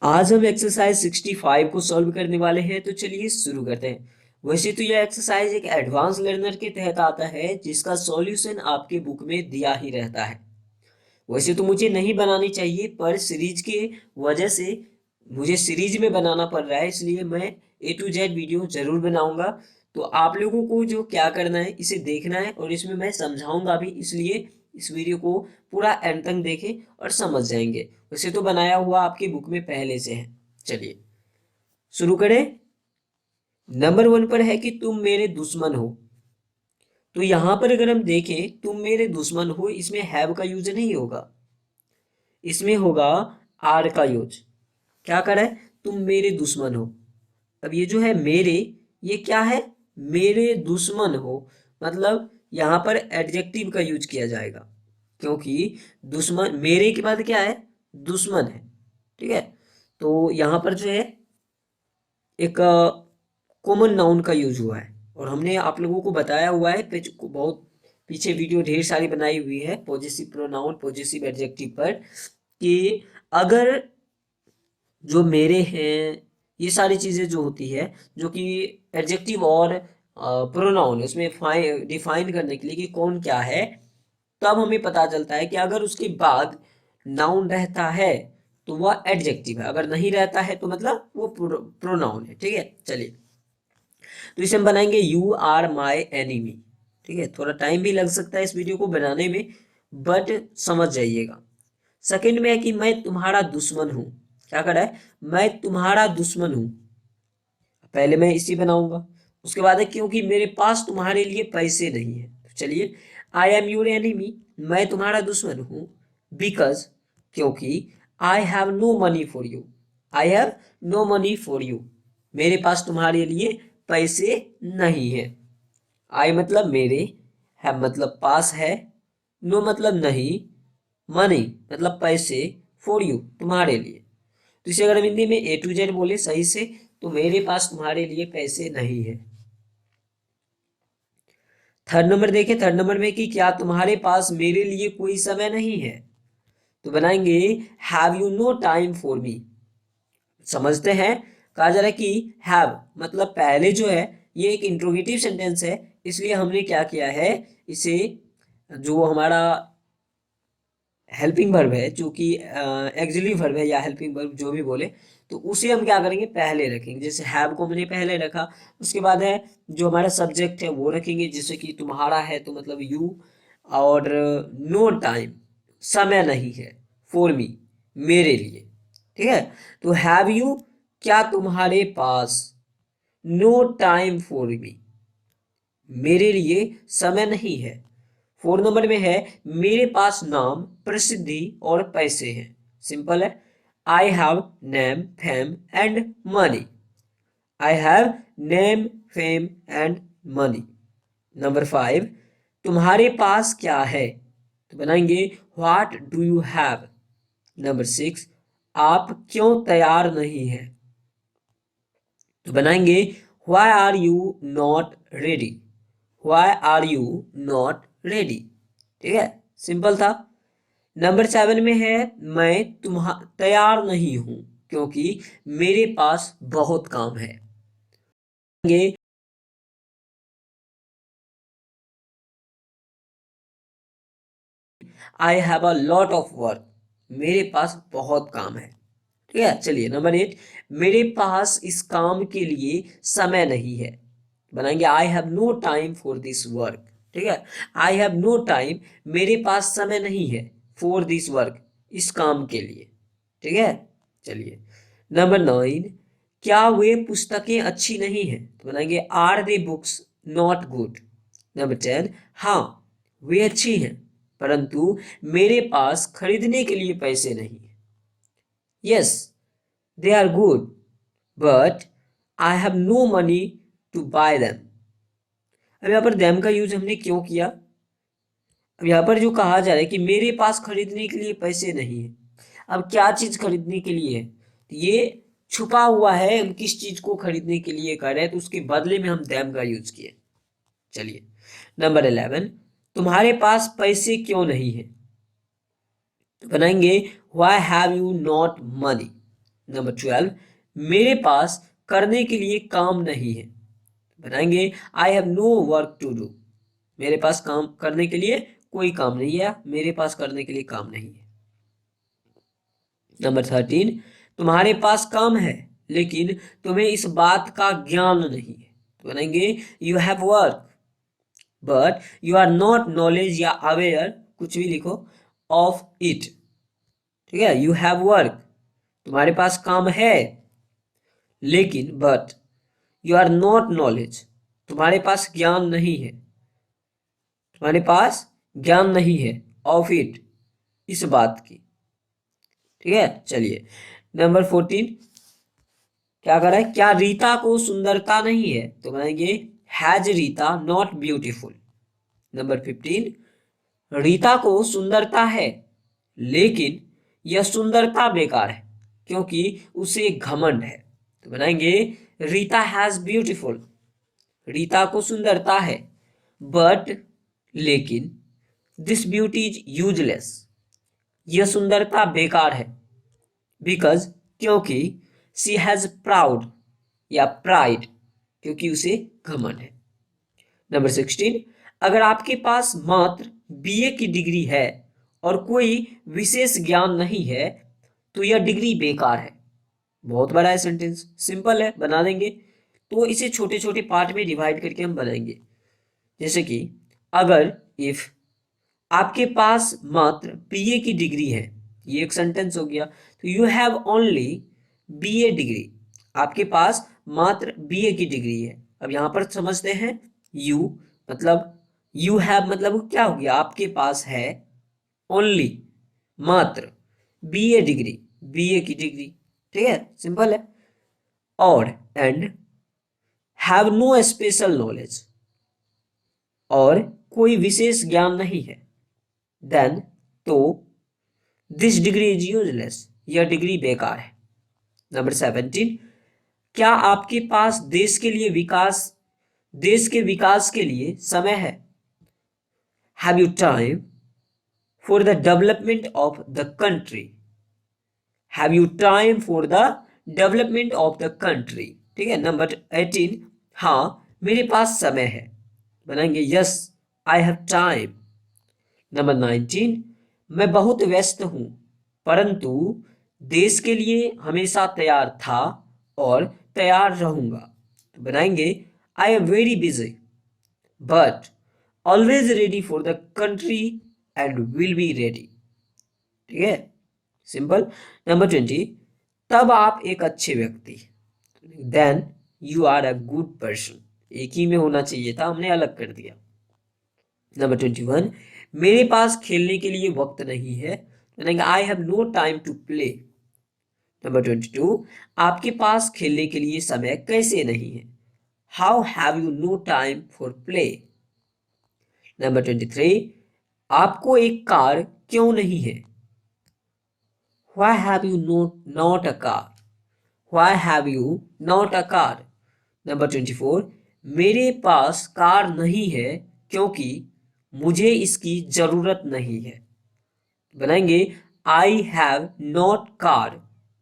आज हम एक्सरसाइज 65 को सॉल्व करने वाले हैं, तो चलिए शुरू करते हैं। वैसे तो यह एक्सरसाइज एक एडवांस लर्नर के तहत आता है, जिसका सॉल्यूशन आपके बुक में दिया ही रहता है। वैसे तो मुझे नहीं बनानी चाहिए, पर सीरीज के वजह से मुझे सीरीज में बनाना पड़ रहा है, इसलिए मैं A to Z वीडियो जरूर बनाऊंगा। तो आप लोगों को जो क्या करना है, इसे देखना है और इसमें मैं समझाऊंगा भी, इसलिए इस वीडियो को पूरा एंड तक देखें और समझ जाएंगे। वैसे तो बनाया हुआ आपकी बुक में पहले से है। चलिए शुरू करें। नंबर 1 पर है कि तुम मेरे दुश्मन हो। तो यहां पर अगर हम देखें, तुम मेरे दुश्मन हो, इसमें हैव का यूज नहीं होगा, इसमें होगा आर का यूज। क्या करा है, तुम मेरे दुश्मन हो। अब ये जो है मेरे, ये क्या है, मेरे दुश्मन हो, मतलब यहां पर एडजेक्टिव का यूज किया जाएगा, क्योंकि दुश्मन मेरे के बाद क्या है, दुश्मन है। ठीक है, तो यहां पर जो है एक कॉमन नाउन का यूज हुआ है, और हमने आप लोगों को बताया हुआ है बहुत पीछे वीडियो ढेर सारी बनाई हुई है पॉजेसिव प्रोनाउन पॉजेसिव एडजेक्टिव पर, कि अगर जो मेरे हैं, ये सारी चीज़ें जो होती है, जो कि एडजेक्टिव और प्रोनाउन है, उसमें डिफाइन करने के लिए कि कौन क्या है, तब हमें पता चलता है कि अगर उसके बाद नाउन रहता है तो वह एडजेक्टिव है, अगर नहीं रहता है तो मतलब वो प्रोनाउन है। ठीक है, चलिए तो इसे हम बनाएंगे यू आर माई एनिमी। ठीक है, थोड़ा टाइम भी लग सकता है इस वीडियो को बनाने में, बट समझ जाइएगा। सेकंड में है कि मैं तुम्हारा दुश्मन हूं। क्या करा है, मैं तुम्हारा दुश्मन हूं, पहले मैं इसी बनाऊंगा। उसके बाद है क्योंकि मेरे पास तुम्हारे लिए पैसे नहीं है। तो चलिए, आई एम यूर एनिमी, मैं तुम्हारा दुश्मन हूं, बिकॉज, क्योंकि, I have no money for you, I have no money for you, मेरे पास तुम्हारे लिए पैसे नहीं है। आई मतलब मेरे, है मतलब पास है, नो मतलब नहीं, मनी मतलब पैसे, फॉर यू तुम्हारे लिए। तो इसे अगर हम हिंदी में A to Z बोले सही से, तो मेरे पास तुम्हारे लिए पैसे नहीं है। थर्ड नंबर देखें, थर्ड नंबर में कि क्या तुम्हारे पास मेरे लिए कोई समय नहीं है। तो बनाएंगे have you know time for me. समझते हैं, कहा जा रहा है कि हैव मतलब पहले जो है ये एक इंट्रोगेटिव सेंटेंस है, इसलिए हमने क्या किया है, इसे जो हमारा हेल्पिंग वर्ब है, जो कि एक्सिलरी वर्ब है या हेल्पिंग वर्ब जो भी बोले, तो उसे हम क्या करेंगे, पहले रखेंगे। जैसे हैव को हमने पहले रखा, उसके बाद है जो हमारा सब्जेक्ट है वो रखेंगे, जैसे कि तुम्हारा है तो मतलब यू, और नो टाइम समय नहीं है, फॉर मी मेरे लिए। ठीक है, तो हैव यू क्या तुम्हारे पास, नो टाइम फॉर मी मेरे लिए समय नहीं है। 4 नंबर में है मेरे पास नाम प्रसिद्धि और पैसे हैं। सिंपल है, I have name fame and money, I have name fame and money. Number 5, तुम्हारे पास क्या है, तो बनाएंगे what do you have. Number 6, आप क्यों तैयार नहीं है, तो बनाएंगे why are you not ready, why are you not ready. ठीक है, सिंपल था। नंबर 7 में है मैं तैयार नहीं हूं क्योंकि मेरे पास बहुत काम है। I have a lot of work, मेरे पास बहुत काम है। ठीक है, चलिए नंबर 8, मेरे पास इस काम के लिए समय नहीं है। बनाएंगे I have no time for this work. ठीक है, आई हैव नो टाइम मेरे पास समय नहीं है, फॉर दिस वर्क इस काम के लिए। ठीक है, चलिए नंबर 9, क्या वे पुस्तकें अच्छी नहीं है, तो बनाएंगे are they books not good. Number 10, हाँ वे अच्छी हैं, परंतु मेरे पास खरीदने के लिए पैसे नहीं है। Yes they are good but I have no money to buy them. अब यहाँ पर देम का यूज हमने क्यों किया, अब यहाँ पर जो कहा जा रहा है कि मेरे पास खरीदने के लिए पैसे नहीं है, अब क्या चीज खरीदने के लिए है, तो ये छुपा हुआ है, हम किस चीज को खरीदने के लिए कर रहे हैं, तो उसके बदले में हम देम का यूज किए। चलिए नंबर 11, तुम्हारे पास पैसे क्यों नहीं है, तो बनाएंगे why have you not money. Number 12, मेरे पास करने के लिए काम नहीं है। बनाएंगे I have no work to do. मेरे पास काम करने के लिए कोई काम नहीं है, मेरे पास करने के लिए काम नहीं है। नंबर 13, तुम्हारे पास काम है लेकिन तुम्हें इस बात का ज्ञान नहीं है। तो बनाएंगे you have work but you are not knowledge या अवेयर, कुछ भी लिखो, ऑफ इट। ठीक है, यू हैव वर्क, तुम्हारे पास काम है, लेकिन but you are not knowledge, तुम्हारे पास ज्ञान नहीं है, तुम्हारे पास ज्ञान नहीं है, ऑफ इट, इस बात की। ठीक है, चलिए नंबर 14, क्या कर रहा है, क्या रीता को सुंदरता नहीं है। तो बनाएंगे has Rita not beautiful. Number 15, Rita को सुंदरता है लेकिन यह सुंदरता बेकार है क्योंकि उसे घमंड है। तो बनाएंगे रीता हैज ब्यूटीफुल, रीता को सुंदरता है, बट लेकिन दिस ब्यूटी इज यूजलेस, यह सुंदरता बेकार है, बिकॉज क्योंकि शी हैज प्राउड या प्राइड, क्योंकि उसे घमंड है। नंबर 16, अगर आपके पास मात्र बीए की डिग्री है और कोई विशेष ज्ञान नहीं है तो यह डिग्री बेकार है। बहुत बड़ा है सेंटेंस, सिंपल है, बना देंगे। तो इसे छोटे छोटे पार्ट में डिवाइड करके हम बनाएंगे। जैसे कि अगर इफ आपके पास मात्र बीए की डिग्री है, ये एक सेंटेंस हो गया। तो you have only BA degree, आपके पास मात्र बीए की डिग्री है। अब यहां पर समझते हैं, यू मतलब यू हैव मतलब क्या हो गया, आपके पास है ओनली मात्र बीए डिग्री, बीए की डिग्री। ठीक है, सिंपल है। और and have no special knowledge, और कोई विशेष ज्ञान नहीं है, देन तो दिस डिग्री इज यूजलेस, यह डिग्री बेकार है। नंबर 17, क्या आपके पास देश के विकास के लिए समय है। Have you time for the development of the country, have you time for the development of the country. ठीक है। नंबर 18, हाँ मेरे पास समय है। बनाएंगे yes I have time. Number 19, मैं बहुत व्यस्त हूं परंतु देश के लिए हमेशा तैयार था और तैयार रहूंगा। तो बनाएंगे I am very busy but always ready for the country and will be ready. ठीक है, सिंपल। नंबर 20, तब आप एक अच्छे व्यक्ति, then you are a good person. एक ही में होना चाहिए था, हमने अलग कर दिया। नंबर 21, मेरे पास खेलने के लिए वक्त नहीं है। I have no time to play. Number 22, आपके पास खेलने के लिए समय कैसे नहीं है। How have you know time for play. Number 23, आपको एक कार क्यों नहीं है। Why have you not a car? Why have you not a car? Number 24, मेरे पास कार नहीं है क्योंकि मुझे इसकी जरूरत नहीं है। बनाएंगे I have not car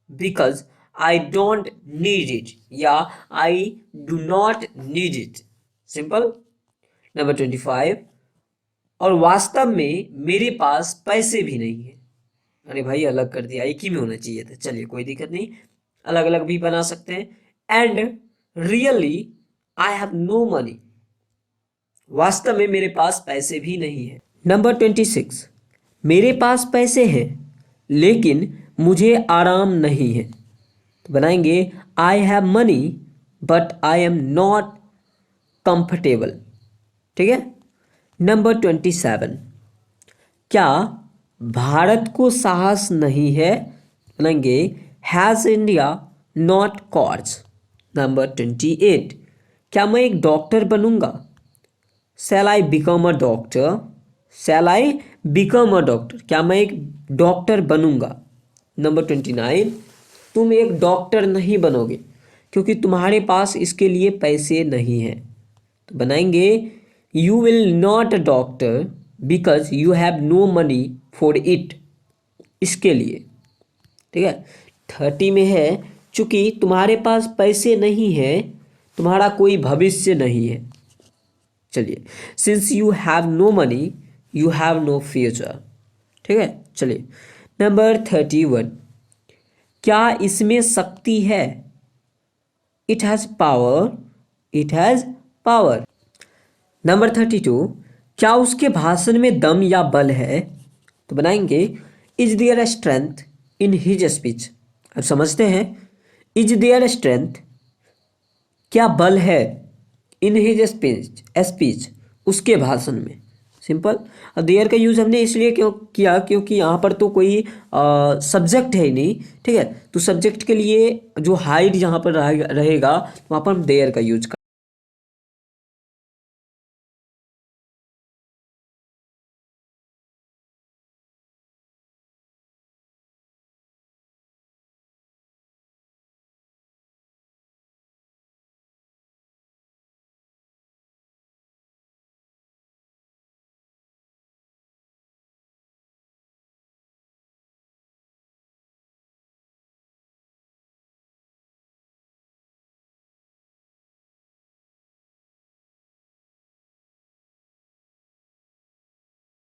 because I don't need it या I do not need it. Simple. Number 25, और वास्तव में मेरे पास पैसे भी नहीं है। अरे भाई अलग कर दिया, एक ही में होना चाहिए था। चलिए कोई दिक्कत नहीं, अलग अलग भी बना सकते हैं। And really I have no money, वास्तव में मेरे पास पैसे भी नहीं है। नंबर 26, मेरे पास पैसे हैं लेकिन मुझे आराम नहीं है। तो बनाएंगे I have money but I am not comfortable. ठीक है। नंबर 27, क्या भारत को साहस नहीं है। बनाएंगे has India not cars. Number 28, क्या मैं एक डॉक्टर बनूंगा। Shall I become a doctor, shall I become a doctor, क्या मैं एक डॉक्टर बनूंगा। नंबर 29, तुम एक डॉक्टर नहीं बनोगे क्योंकि तुम्हारे पास इसके लिए पैसे नहीं हैं। तो बनाएंगे you will not a doctor because you have no money for it, इसके लिए। ठीक है। 30 में है, चूंकि तुम्हारे पास पैसे नहीं है, तुम्हारा कोई भविष्य नहीं है। चलिए, since you have no money you have no future. ठीक है, चलिए नंबर 31, क्या इसमें शक्ति है? It has power, it has power. Number 32, क्या उसके भाषण में दम या बल है? तो बनाएंगे is their strength in his speech. अब समझते हैं, इज देयर स्ट्रेंथ, क्या बल है, इन हिज स्पीच, स्पीच उसके भाषण में। सिंपल। अब देयर का यूज हमने इसलिए क्यों किया, क्योंकि यहाँ पर तो कोई सब्जेक्ट है ही नहीं। ठीक है, तो सब्जेक्ट के लिए जो हाइड यहाँ पर रहेगा, वहाँ पर हम देयर का यूज